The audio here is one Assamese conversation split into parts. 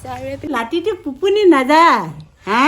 আছে আৰু লাটিটো পুপুনি নাযায় হা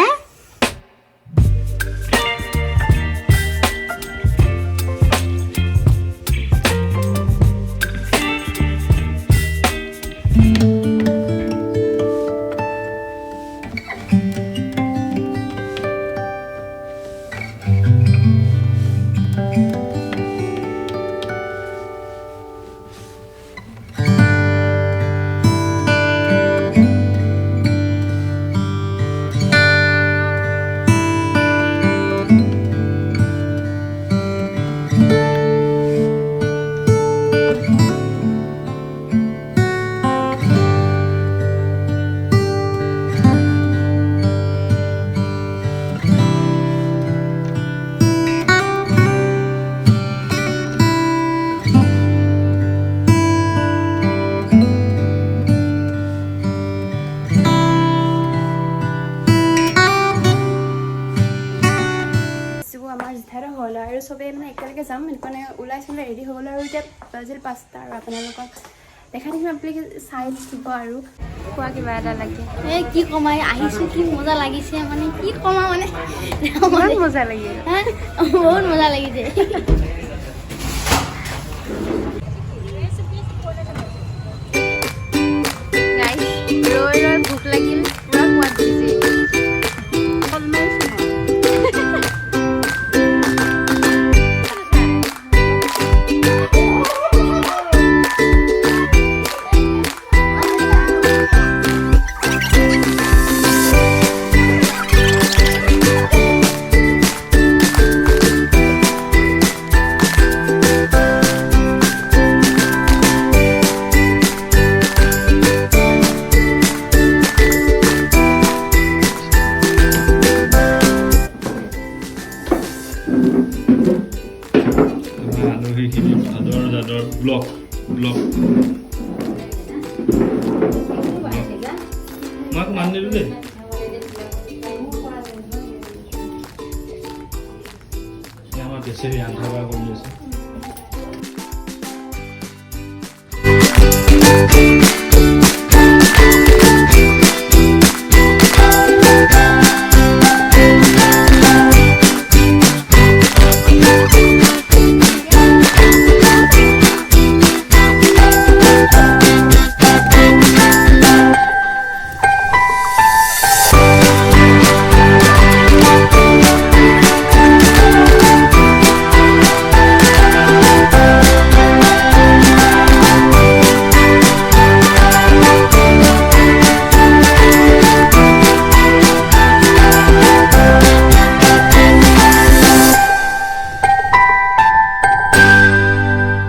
আৰু সবে মানে একেলগে যাম মানে ওলাইছে ৰেডি হৈ গ'ল আৰু এতিয়া বাজিল 5টা আৰু আপোনালোকক দেখা দেখিম আপোনালোকে চাই থাকিব আৰু খোৱা কিবা এটা লাগে এই কি কম আহিছোঁ কি মজা লাগিছে মানে কি কম মানে বহুত মজা লাগে বহুত মজা লাগিছে ৰৈ ৰৈ ভোক লাগিল পুৰা সোৱাদ দিছে ব্লক মাক মানিলো দেই আমাৰ বেছি আন্ধা কৰি আছে